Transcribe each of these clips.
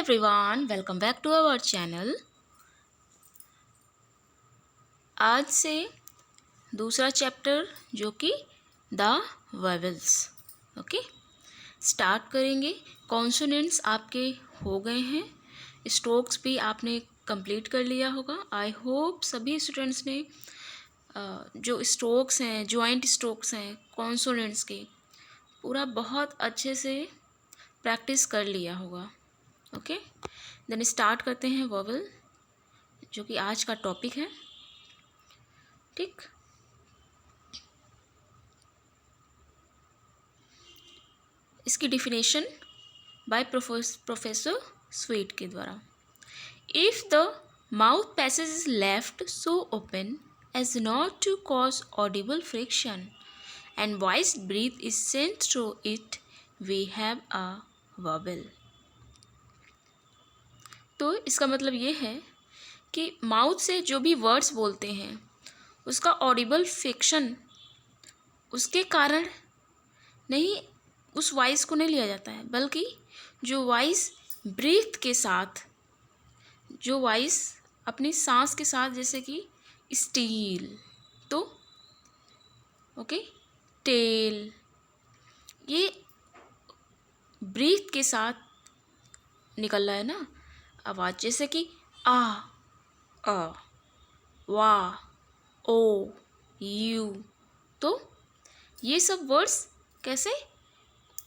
Everyone, welcome back to our channel. आज से दूसरा चैप्टर जो कि द वोवेल्स ओके स्टार्ट करेंगे। कॉन्सोनेंट्स आपके हो गए हैं, स्ट्रोक्स भी आपने कंप्लीट कर लिया होगा। आई होप सभी स्टूडेंट्स ने जो स्ट्रोक्स हैं, जॉइंट स्ट्रोक्स हैं कॉन्सोनेंट्स के, पूरा बहुत अच्छे से प्रैक्टिस कर लिया होगा। ओके देन स्टार्ट करते हैं वोवेल, जो कि आज का टॉपिक है। ठीक, इसकी डिफिनेशन बाय प्रोफेसर स्वीट के द्वारा। If the mouth passage is left so open as not to cause audible friction and voice breath is sent through it, we have a vowel. तो इसका मतलब ये है कि माउथ से जो भी वर्ड्स बोलते हैं उसका ऑडिबल फ्रिक्शन, उसके कारण नहीं, उस वॉइस को नहीं लिया जाता है, बल्कि जो वॉइस ब्रीथ के साथ, जो वॉइस अपनी सांस के साथ, जैसे कि स्टील, तो ओके टेल, ये ब्रीथ के साथ निकल रहा है ना आवाज़, जैसे कि आ वा ओ यू। तो ये सब वर्ड्स कैसे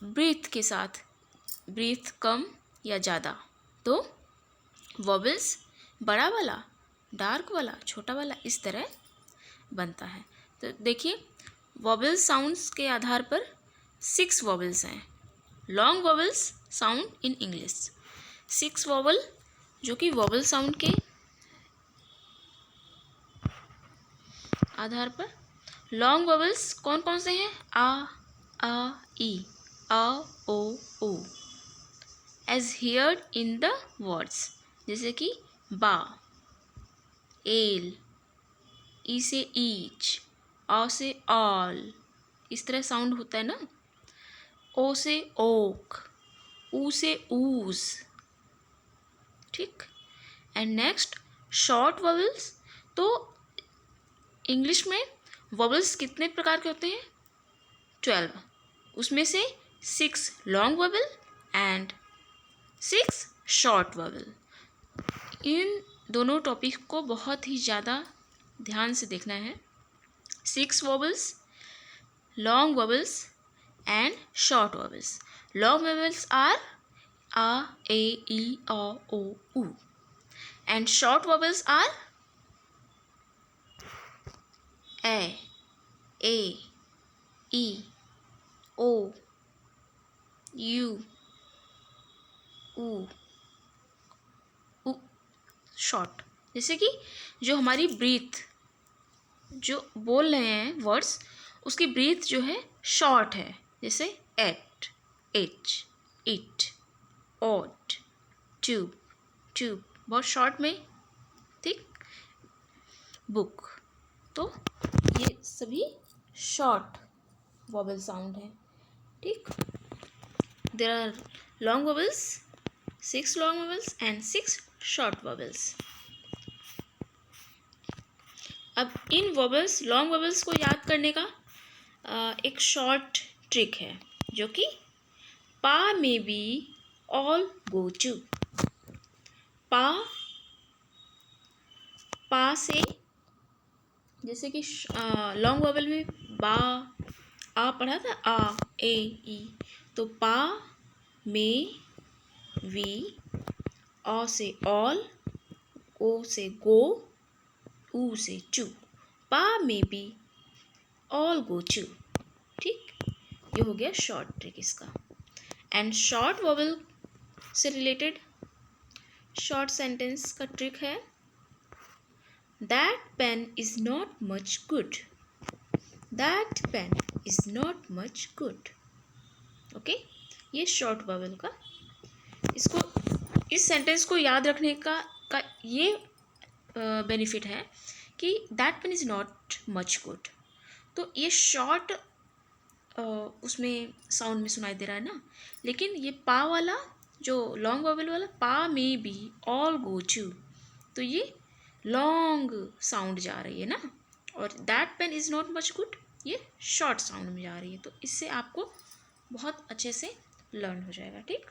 ब्रीथ के साथ, ब्रीथ कम या ज़्यादा, तो वोवेल्स बड़ा वाला, डार्क वाला, छोटा वाला, इस तरह बनता है। तो देखिए, वोवेल साउंड्स के आधार पर 6 वोवेल्स हैं। Long vowels sound in English, 6 vowel जो कि वोवेल साउंड के आधार पर। लॉन्ग वोवेल्स कौन कौन से हैं? आ ई, अ ओ ऊ, as heard in the words, जैसे कि बा, एल, ई से ईच, आ से ऑल, इस तरह साउंड होता है ना। ओ से ओक, ऊ से ऊज। ठीक, एंड नेक्स्ट शॉर्ट वोवेल्स। तो इंग्लिश में वोवेल्स कितने प्रकार के होते हैं? 12, उसमें से 6 long vowel and 6 short vowel. इन दोनों टॉपिक को बहुत ही ज़्यादा ध्यान से देखना है। 6 vowels, long vowels and short vowels. Long vowels are आ, ए, ई, ओ, ऊ, एंड शॉर्ट वोवेल्स आर ए, ई, ओ, यू, ऊ, शॉर्ट। जैसे कि जो हमारी ब्रीथ, जो बोल रहे हैं वर्ड्स, उसकी ब्रीथ जो है शॉर्ट है, जैसे at, itch, it, oat, tube, tube, बहुत शॉर्ट में। ठीक, बुक, तो ये सभी शॉर्ट वोवेल साउंड है। ठीक, there are long vowels, 6 long vowels and 6 short vowels. अब इन वोवेल्स, लॉन्ग वोवेल्स को याद करने का एक शॉर्ट ट्रिक है, जो कि पा में बी ऑल गो टू। पा से, जैसे कि लॉन्ग वोवेल में बा, आ पढ़ा था, आ, ए, ई, तो पा में वी, ऑ से ऑल, ओ से गो, ऊ से टू, पा में बी ऑल गो टू। ठीक, ये हो गया शॉर्ट ट्रिक इसका। एंड शॉर्ट वोवेल से रिलेटेड शॉर्ट सेंटेंस का ट्रिक है, that pen is not much good, that pen is not much good. Okay, ये शॉर्ट वोवेल का, इसको, इस सेंटेंस को याद रखने का ये बेनिफिट है कि that pen is not much good. तो ये शॉर्ट उसमें साउंड में सुनाई दे रहा है ना, लेकिन ये पा वाला जो लॉन्ग वॉवल वाला पा में बी ऑल गो टू, तो ये लॉन्ग साउंड जा रही है ना, और that pain is not much good, ये शॉर्ट साउंड में जा रही है। तो इससे आपको बहुत अच्छे से लर्न हो जाएगा। ठीक,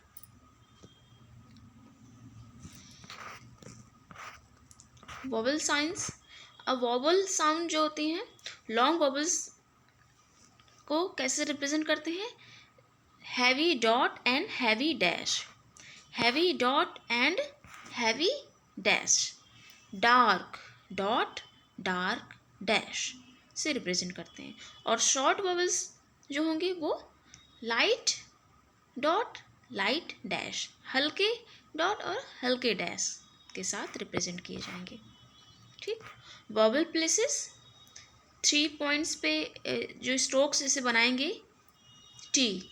वॉवल साइंस। अब वॉवल साउंड जो होती हैं, लॉन्ग वॉवल्स को कैसे रिप्रेजेंट करते हैं? Heavy dot and heavy dash, heavy dot and heavy dash, dark dot dark dash से रिप्रेजेंट करते हैं। और शॉर्ट वॉवल्स जो होंगे वो लाइट डॉट लाइट डैश, हल्के डॉट और हल्के डैश के साथ रिप्रेजेंट किए जाएंगे। ठीक, वॉवल प्लेसेस 3 पॉइंट्स पे जो स्ट्रोक्स इसे बनाएंगे टी,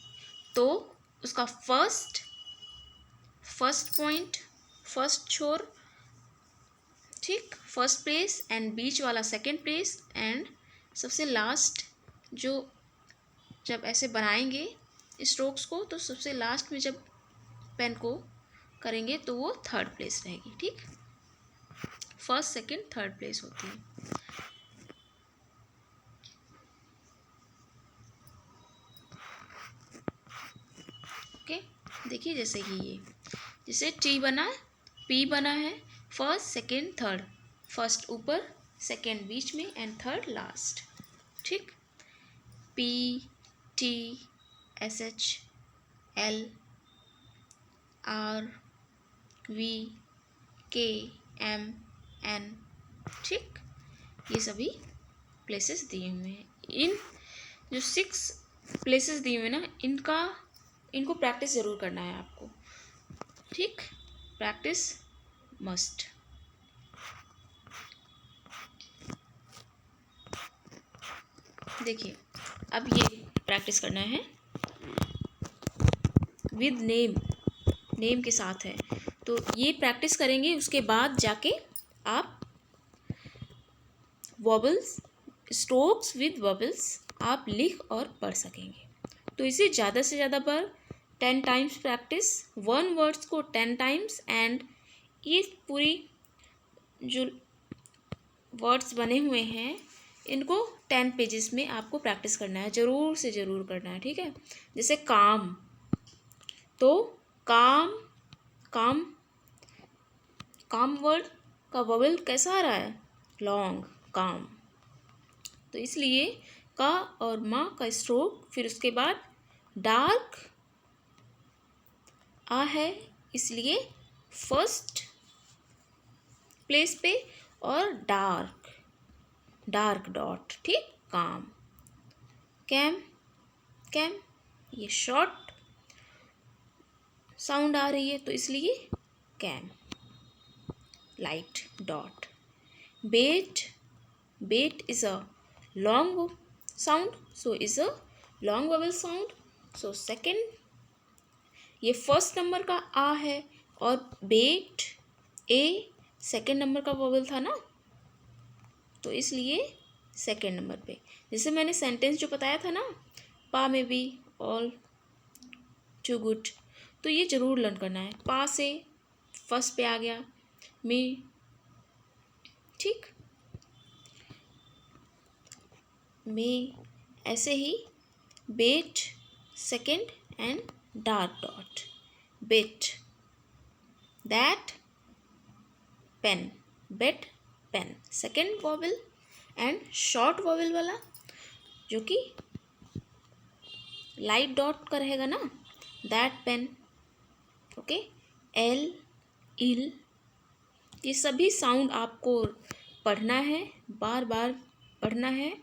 तो उसका फर्स्ट पॉइंट, फर्स्ट छोर, ठीक, फर्स्ट प्लेस, एंड बीच वाला सेकंड प्लेस, एंड सबसे लास्ट जो जब ऐसे बनाएंगे स्ट्रोक्स को, तो सबसे लास्ट में जब पेन को करेंगे तो वो थर्ड प्लेस रहेगी। ठीक, फर्स्ट सेकंड थर्ड प्लेस होती है। ओके, देखिए जैसे कि ये जैसे टी बना, पी बना है, फर्स्ट सेकंड थर्ड, फर्स्ट ऊपर, सेकंड बीच में, एंड थर्ड लास्ट। ठीक, P T S H L R V K M N, ठीक, ये सभी प्लेसेस दिए हुए हैं। इन जो 6 प्लेसेस दिए हुए ना, इनको प्रैक्टिस ज़रूर करना है आपको। ठीक, प्रैक्टिस मस्ट। देखिए अब ये प्रैक्टिस करना है विद नेम के साथ है, तो ये प्रैक्टिस करेंगे, उसके बाद जाके आप वॉबल्स, स्ट्रोक्स विद वॉबल्स आप लिख और पढ़ सकेंगे। तो इसे ज़्यादा से ज़्यादा बार 10 टाइम्स प्रैक्टिस, 1 वर्ड्स को 10 टाइम्स, एंड ये पूरी जो वर्ड्स बने हुए हैं इनको 10 पेजेस में आपको प्रैक्टिस करना है, ज़रूर से ज़रूर करना है। ठीक है, जैसे काम, तो काम वर्ड का वॉवल कैसा आ रहा है? लॉन्ग, काम। तो इसलिए का और माँ का स्ट्रोक, फिर उसके बाद डार्क आ है, इसलिए फर्स्ट प्लेस पे, और डार्क डॉट। ठीक, काम। कैम ये शॉर्ट साउंड आ रही है, तो इसलिए calm, light dot. Bet is a long sound, so is a long vowel sound, so second, ये फर्स्ट नंबर का आ है, और बेट ए सेकेंड नंबर का वॉवल था ना, तो इसलिए सेकेंड नंबर पे। जैसे मैंने सेंटेंस जो बताया था ना, पा में बी ऑल टू गुड, तो ये ज़रूर लर्न करना है। पा से फर्स्ट पे आ गया मी, ठीक, में ऐसे ही bet second, and dark dot, bet, that, pen, bet, pen, second vowel, and short vowel वाला जो कि लाइट डॉट का रहेगा ना, दैट पेन। ओके, एल, इल, ये सभी साउंड आपको पढ़ना है, बार बार पढ़ना है,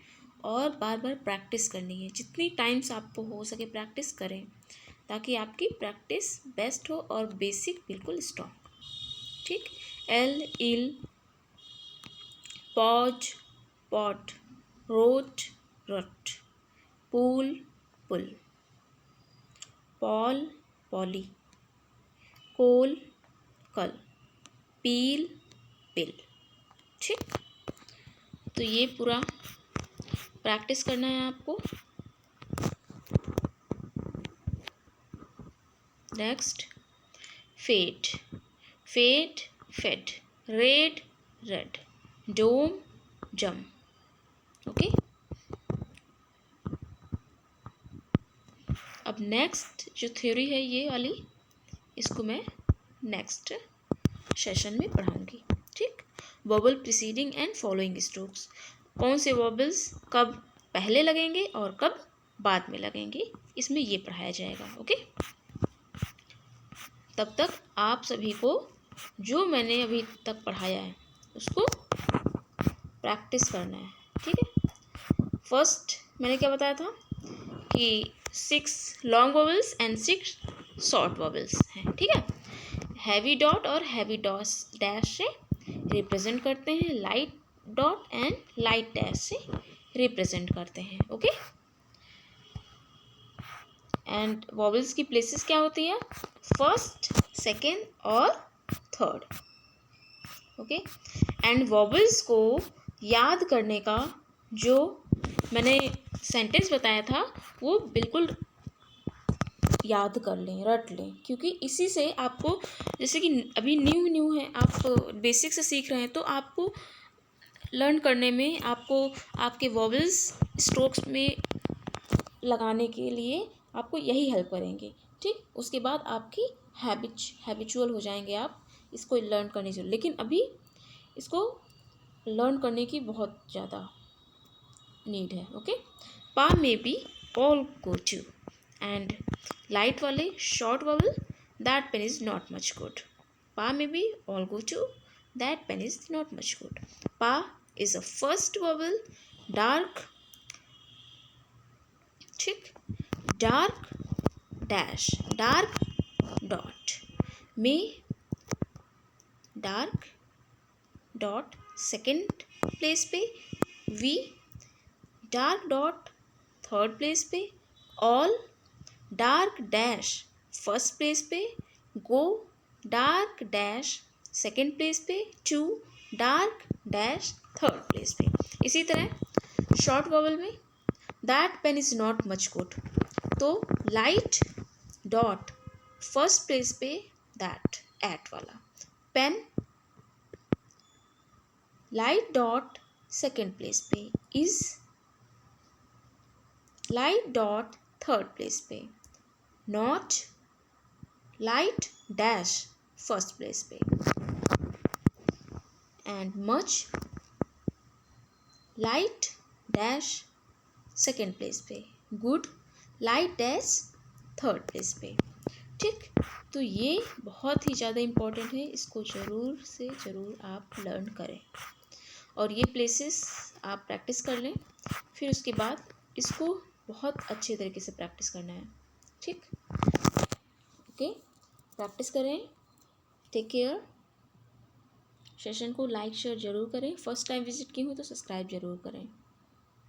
और बार बार प्रैक्टिस करनी है। जितनी टाइम्स आपको हो सके प्रैक्टिस करें, ताकि आपकी प्रैक्टिस बेस्ट हो और बेसिक बिल्कुल स्ट्रॉन्ग। ठीक, एल, इल, पॉज, पॉट, रोट, रट, पूल, पुल, पॉल, पॉली, कोल, कल, पील, पिल। ठीक, तो ये पूरा प्रैक्टिस करना है आपको। Next, fed, fed, fed, red, red, dome, जम। ओके, अब नेक्स्ट जो थ्योरी है ये वाली, इसको मैं नेक्स्ट सेशन में पढ़ाऊंगी। ठीक, wobble preceding and following strokes, कौन से वोबल्स कब पहले लगेंगे और कब बाद में लगेंगे, इसमें ये पढ़ाया जाएगा। ओके, तब तक आप सभी को जो मैंने अभी तक पढ़ाया है उसको प्रैक्टिस करना है। ठीक है, फर्स्ट मैंने क्या बताया था कि 6 लॉन्ग वोबल्स एंड 6 शॉर्ट वोबल्स हैं। ठीक है, हैवी डॉट और हैवी डैश से रिप्रेजेंट करते हैं, light dot and light dash से रिप्रेजेंट करते हैं। ओके, एंड वोबल्स की प्लेसेस क्या होती है, फर्स्ट, सेकेंड और थर्ड। ओके, एंड वोबल्स को याद करने का जो मैंने सेंटेंस बताया था वो बिल्कुल याद कर लें, रट लें, क्योंकि इसी से आपको, जैसे कि अभी न्यू है, आप बेसिक से सीख रहे हैं, तो आपको लर्न करने में, आपको आपके वोबल्स स्ट्रोक्स में लगाने के लिए आपको यही हेल्प करेंगे। ठीक, उसके बाद आपकी हैबिचुअल हो जाएंगे आप इसको लर्न करने से। लेकिन अभी इसको लर्न करने की बहुत ज़्यादा नीड है। ओके, पा में be all go to, and light वाले short vowel, that pen is not much good. पा में be all go to, that pen is not much good. पा is a first vowel, dark, ठीक, dark dash, dark dot, में dark dot second place पे, we dark dot third place पे, all dark dash first place पे, go dark dash second place पे, to dark dash third place पे। इसी तरह short vowel में that pen is not much good, तो light dot first place पे that at वाला, pen light dot second place पे, is light dot third place पे, not light dash first place पे, and much light dash second place पे, good light dash third place पे। ठीक, तो ये बहुत ही ज़्यादा इम्पोर्टेंट है, इसको ज़रूर से ज़रूर आप लर्न करें और ये प्लेसेस आप प्रैक्टिस कर लें। फिर उसके बाद इसको बहुत अच्छे तरीके से प्रैक्टिस करना है। ठीक, ओके, प्रैक्टिस करें। Take care. सेशन को लाइक शेयर ज़रूर करें। फर्स्ट टाइम विजिट की हूँ तो सब्सक्राइब ज़रूर करें।